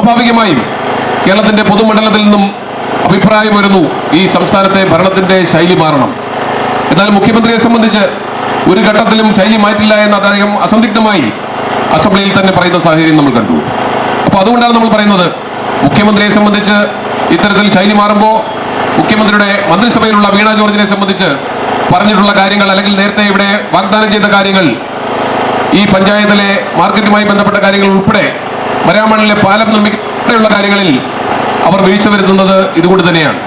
സ്വാഭാവികമായും കേരളത്തിന്റെ പൊതുമണ്ഡലത്തിൽ നിന്നും അഭിപ്രായം വരുന്നു, ഈ സംസ്ഥാനത്തെ ഭരണത്തിന്റെ ശൈലി മാറണം. എന്നാൽ മുഖ്യമന്ത്രിയെ സംബന്ധിച്ച് ഒരു ഘട്ടത്തിലും ശൈലി മാറ്റില്ല എന്ന് അദ്ദേഹം അസന്ദിഗ്ധമായി അസംബ്ലിയിൽ തന്നെ പറയുന്ന സാഹചര്യം നമ്മൾ കണ്ടു. അപ്പോൾ അതുകൊണ്ടാണ് നമ്മൾ പറയുന്നത്, മുഖ്യമന്ത്രിയെ സംബന്ധിച്ച് ഇത്തരത്തിൽ ശൈലി മാറുമ്പോൾ മുഖ്യമന്ത്രിയുടെ മന്ത്രിസഭയിലുള്ള വീണ ജോർജിനെ സംബന്ധിച്ച് പറഞ്ഞിട്ടുള്ള കാര്യങ്ങൾ, അല്ലെങ്കിൽ നേരത്തെ ഇവിടെ വാഗ്ദാനം ചെയ്ത കാര്യങ്ങൾ, ഈ പഞ്ചായത്തിലെ മാർക്കറ്റുമായി ബന്ധപ്പെട്ട കാര്യങ്ങൾ ഉൾപ്പെടെ മരാമണിലെ പാലം നിർമ്മിക്കുന്ന കാര്യങ്ങളിൽ അവർ വീഴ്ച വരുത്തുന്നത് ഇതുകൊണ്ട് തന്നെയാണ്.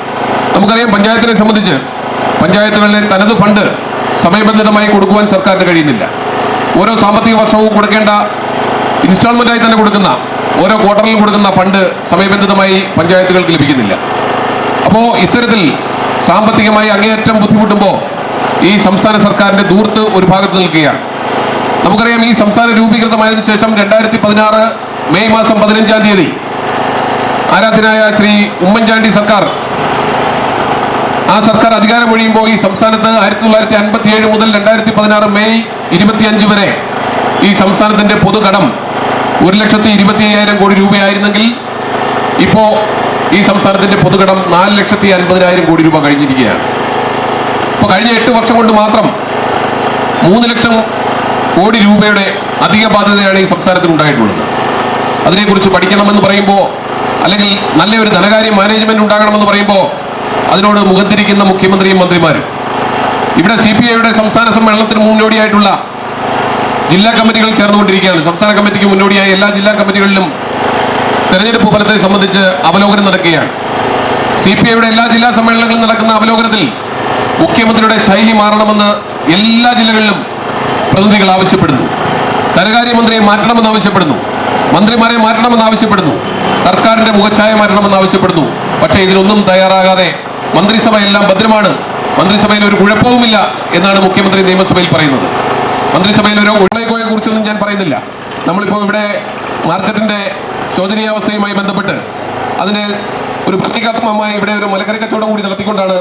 നമുക്കറിയാം, പഞ്ചായത്തിനെ സംബന്ധിച്ച് പഞ്ചായത്തുകളിലെ തനത് ഫണ്ട് സമയബന്ധിതമായി കൊടുക്കുവാൻ സർക്കാരിന് കഴിയുന്നില്ല. ഓരോ സാമ്പത്തിക വർഷവും കൊടുക്കേണ്ട ഇൻസ്റ്റാൾമെന്റായി തന്നെ കൊടുക്കുന്ന, ഓരോ ക്വാർട്ടറിൽ കൊടുക്കുന്ന ഫണ്ട് സമയബന്ധിതമായി പഞ്ചായത്തുകൾക്ക് ലഭിക്കുന്നില്ല. അപ്പോൾ ഇത്തരത്തിൽ സാമ്പത്തികമായി അങ്ങേയറ്റം ബുദ്ധിമുട്ടുമ്പോൾ ഈ സംസ്ഥാന സർക്കാരിന്റെ ദൂർത്ത് ഒരു ഭാഗത്ത് നിൽക്കുകയാണ്. നമുക്കറിയാം, ഈ സംസ്ഥാനം രൂപീകൃതമായതിനു ശേഷം 2016 മെയ് മാസം 15-ാം തീയതി ആരാധനായ ശ്രീ ഉമ്മൻചാണ്ടി സർക്കാർ, ആ സർക്കാർ അധികാരമൊഴിയുമ്പോൾ ഈ സംസ്ഥാനത്ത് 1957 മുതൽ 2016 മെയ് 25 വരെ ഈ സംസ്ഥാനത്തിന്റെ പൊതുകടം 1,25,000 കോടി രൂപയായിരുന്നെങ്കിൽ ഇപ്പോ ഈ സംസ്ഥാനത്തിന്റെ പൊതുകടം 4,50,000 കോടി രൂപ കഴിഞ്ഞിരിക്കുകയാണ്. ഇപ്പൊ കഴിഞ്ഞ 8 വർഷം കൊണ്ട് മാത്രം 3 ലക്ഷം കോടി രൂപയുടെ അധിക ബാധ്യതയാണ് ഈ സംസ്ഥാനത്തിന് ഉണ്ടായിട്ടുള്ളത്. അതിനെക്കുറിച്ച് പഠിക്കണമെന്ന് പറയുമ്പോൾ, അല്ലെങ്കിൽ നല്ലൊരു ധനകാര്യ മാനേജ്മെന്റ് ഉണ്ടാകണമെന്ന് പറയുമ്പോൾ അതിനോട് മുഖത്തിരിക്കുന്ന മുഖ്യമന്ത്രിയും മന്ത്രിമാരും. ഇവിടെ CPIയുടെ സംസ്ഥാന സമ്മേളനത്തിന് മുന്നോടിയായിട്ടുള്ള ജില്ലാ കമ്മിറ്റികൾ ചേർന്നുകൊണ്ടിരിക്കുകയാണ്. സംസ്ഥാന കമ്മിറ്റിക്ക് മുന്നോടിയായി എല്ലാ ജില്ലാ കമ്മിറ്റികളിലും തെരഞ്ഞെടുപ്പ് ഫലത്തെ സംബന്ധിച്ച് അവലോകനം നടക്കുകയാണ്. CPIയുടെ എല്ലാ ജില്ലാ സമ്മേളനങ്ങളിലും നടക്കുന്ന അവലോകനത്തിൽ മുഖ്യമന്ത്രിയുടെ ശൈലി മാറണമെന്ന് എല്ലാ ജില്ലകളിലും പ്രതിനിധികൾ ആവശ്യപ്പെടുന്നു. ധനകാര്യമന്ത്രിയെ മാറ്റണമെന്ന് ആവശ്യപ്പെടുന്നു, മന്ത്രിമാരെ മാറ്റണമെന്ന് ആവശ്യപ്പെടുന്നു, സർക്കാരിന്റെ മുഖച്ഛായ മാറ്റണമെന്ന് ആവശ്യപ്പെടുന്നു. പക്ഷേ ഇതിനൊന്നും തയ്യാറാകാതെ മന്ത്രിസഭ എല്ലാം ഭദ്രമാണ്, മന്ത്രിസഭയിൽ ഒരു കുഴപ്പവുമില്ല എന്നാണ് മുഖ്യമന്ത്രി നിയമസഭയിൽ പറയുന്നത്. മന്ത്രിസഭയിൽ ഒരു ഉള്ളയെ കുറിച്ചൊന്നും ഞാൻ പറയുന്നില്ല. നമ്മളിപ്പോൾ ഇവിടെ മാർക്കറ്റിന്റെ ശോചനീയാവസ്ഥയുമായി ബന്ധപ്പെട്ട് അതിന് ഒരു പ്രതീകാത്മകമായി ഇവിടെ ഒരു മലക്കറി കച്ചവടം കൂടി നടത്തിക്കൊണ്ടാണ്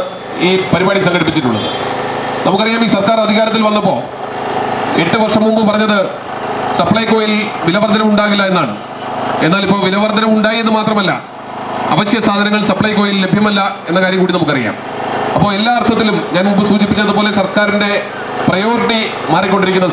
ഈ പരിപാടി സംഘടിപ്പിച്ചിട്ടുള്ളത്. നമുക്കറിയാം, ഈ സർക്കാർ അധികാരത്തിൽ വന്നപ്പോൾ 8 വർഷം മുമ്പ് പറഞ്ഞത് സപ്ലൈകോയിൽ വിലവർധന ഉണ്ടാകില്ല എന്നാണ്. എന്നാൽ ഇപ്പോൾ വിലവർധന ഉണ്ടായി എന്ന് മാത്രമല്ല, അവശ്യ സാധനങ്ങൾ സപ്ലൈകോയിൽ ലഭ്യമല്ല എന്ന കാര്യം കൂടി നമുക്കറിയാം. അപ്പോൾ എല്ലാ അർത്ഥത്തിലും ഞാൻ മുമ്പ് സൂചിപ്പിച്ചതുപോലെ സർക്കാരിന്റെ പ്രയോറിറ്റി മാറിക്കൊണ്ടിരിക്കുന്ന